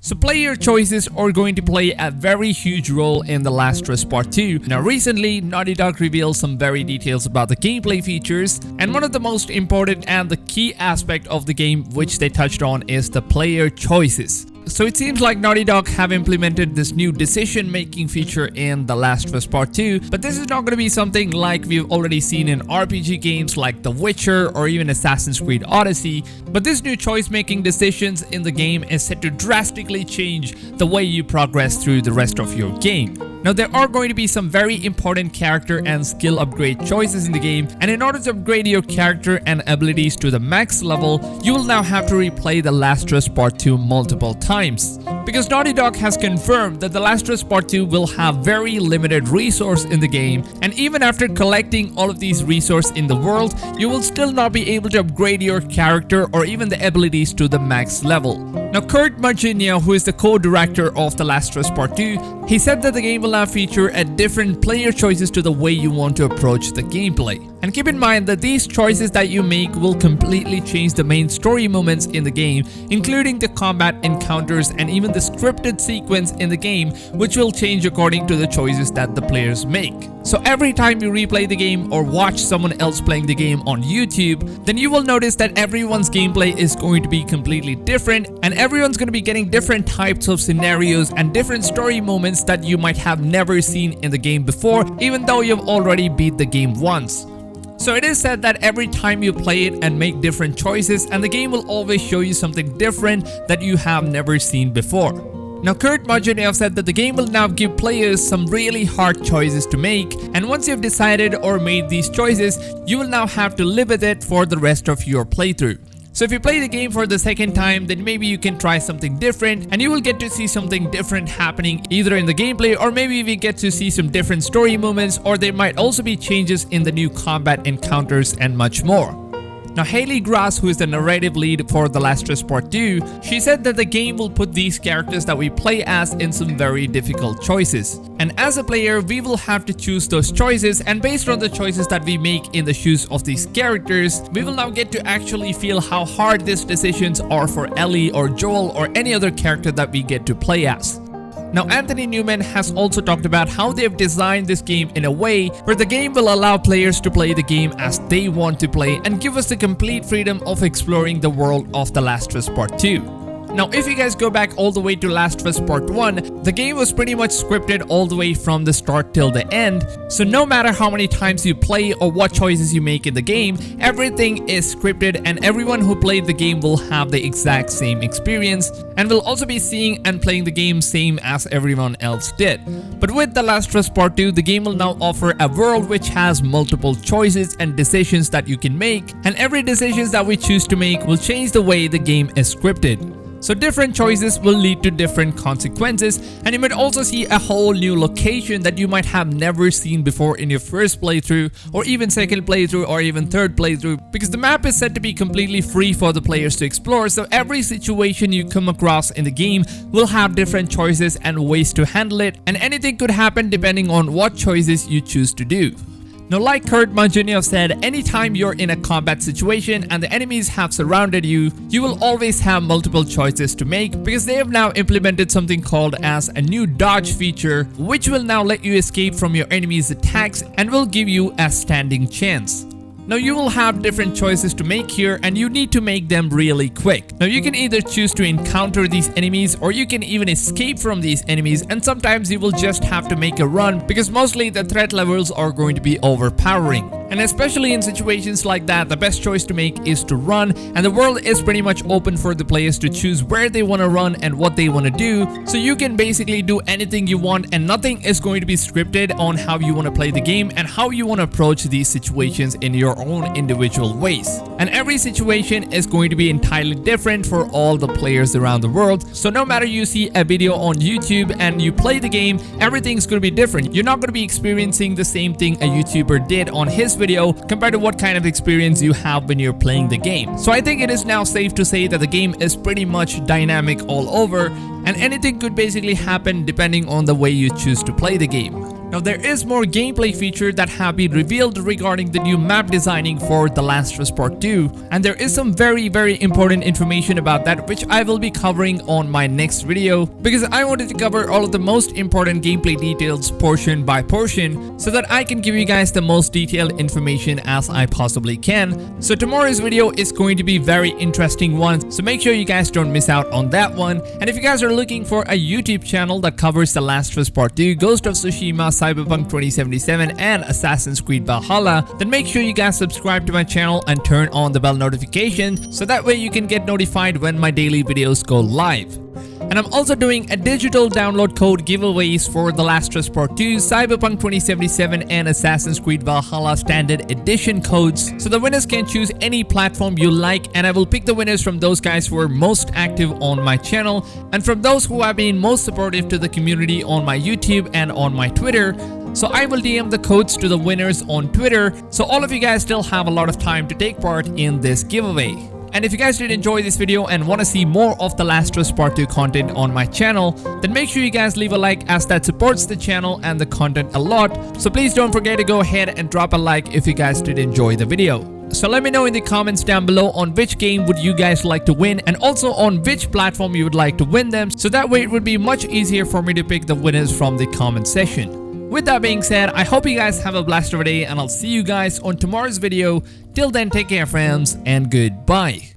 So player choices are going to play a very huge role in The Last of Us Part 2. Now recently, Naughty Dog revealed some very details about the gameplay features, and one of the most important and the key aspect of the game which they touched on is the player choices. So it seems like Naughty Dog have implemented this new decision-making feature in The Last of Us Part 2, but this is not going to be something like we've already seen in RPG games like The Witcher or even Assassin's Creed Odyssey, but this new choice-making decisions in the game is set to drastically change the way you progress through the rest of your game. Now there are going to be some very important character and skill upgrade choices in the game, and in order to upgrade your character and abilities to the max level, you will now have to replay The Last of Us Part 2 multiple times. Because Naughty Dog has confirmed that The Last of Us Part 2 will have very limited resource in the game, and even after collecting all of these resources in the world, you will still not be able to upgrade your character or even the abilities to the max level. Now Kurt Margenaue, who is the co-director of The Last of Us Part 2, he said that the game will now feature a different player choices to the way you want to approach the gameplay. And keep in mind that these choices that you make will completely change the main story moments in the game, including the combat encounters and even the scripted sequence in the game, which will change according to the choices that the players make. So every time you replay the game or watch someone else playing the game on YouTube, then you will notice that everyone's gameplay is going to be completely different, and everyone's going to be getting different types of scenarios and different story moments that you might have never seen in the game before, even though you've already beat the game once. So it is said that every time you play it and make different choices, and the game will always show you something different that you have never seen before. Now Kurt Margenaue said that the game will now give players some really hard choices to make, and once you've decided or made these choices, you will now have to live with it for the rest of your playthrough. So if you play the game for the second time, then maybe you can try something different and you will get to see something different happening either in the gameplay, or maybe we get to see some different story moments, or there might also be changes in the new combat encounters and much more. Now Haley Grass, who is the narrative lead for The Last of Us Part 2, she said that the game will put these characters that we play as in some very difficult choices. And as a player, we will have to choose those choices, and based on the choices that we make in the shoes of these characters, we will now get to actually feel how hard these decisions are for Ellie or Joel or any other character that we get to play as. Now Anthony Newman has also talked about how they have designed this game in a way where the game will allow players to play the game as they want to play and give us the complete freedom of exploring the world of The Last of Us Part 2. Now if you guys go back all the way to Last of Us Part 1, the game was pretty much scripted all the way from the start till the end, so no matter how many times you play or what choices you make in the game, everything is scripted, and everyone who played the game will have the exact same experience and will also be seeing and playing the game same as everyone else did. But with The Last of Us Part 2, the game will now offer a world which has multiple choices and decisions that you can make, and every decision that we choose to make will change the way the game is scripted. So different choices will lead to different consequences, and you might also see a whole new location that you might have never seen before in your first playthrough, or even second playthrough, or even third playthrough, because the map is set to be completely free for the players to explore. So every situation you come across in the game will have different choices and ways to handle it, and anything could happen depending on what choices you choose to do. Now like Kurt Margenaue said, anytime you're in a combat situation and the enemies have surrounded you, you will always have multiple choices to make, because they have now implemented something called as a new dodge feature, which will now let you escape from your enemies' attacks and will give you a standing chance. Now you will have different choices to make here, and you need to make them really quick. Now you can either choose to encounter these enemies, or you can even escape from these enemies, and sometimes you will just have to make a run because mostly the threat levels are going to be overpowering. And especially in situations like that, the best choice to make is to run, and the world is pretty much open for the players to choose where they want to run and what they want to do, so you can basically do anything you want, and nothing is going to be scripted on how you want to play the game and how you want to approach these situations in your own individual ways. And every situation is going to be entirely different for all the players around the world, so no matter you see a video on YouTube and you play the game, everything's going to be different. You're not going to be experiencing the same thing a YouTuber did on his video compared to what kind of experience you have when you're playing the game. So I think it is now safe to say that the game is pretty much dynamic all over, and anything could basically happen depending on the way you choose to play the game. Now there is more gameplay features that have been revealed regarding the new map designing for The Last of Us Part 2, and there is some very important information about that which I will be covering on my next video, because I wanted to cover all of the most important gameplay details portion by portion so that I can give you guys the most detailed information as I possibly can. So tomorrow's video is going to be very interesting one, so make sure you guys don't miss out on that one. And if you guys are looking for a YouTube channel that covers The Last of Us Part 2, Ghost of Tsushima, Cyberpunk 2077 and Assassin's Creed Valhalla, then make sure you guys subscribe to my channel and turn on the bell notification so that way you can get notified when my daily videos go live. And I'm also doing a digital download code giveaways for The Last of Us Part 2, Cyberpunk 2077 and Assassin's Creed Valhalla Standard Edition codes. So the winners can choose any platform you like, and I will pick the winners from those guys who are most active on my channel and from those who have been most supportive to the community on my YouTube and on my Twitter. So I will DM the codes to the winners on Twitter, so all of you guys still have a lot of time to take part in this giveaway. And if you guys did enjoy this video and want to see more of The Last of Us Part 2 content on my channel, then make sure you guys leave a like, as that supports the channel and the content a lot. So please don't forget to go ahead and drop a like if you guys did enjoy the video. So let me know in the comments down below on which game would you guys like to win, and also on which platform you would like to win them, so that way it would be much easier for me to pick the winners from the comment section. With that being said, I hope you guys have a blast of a day, and I'll see you guys on tomorrow's video. Till then, take care friends, and goodbye.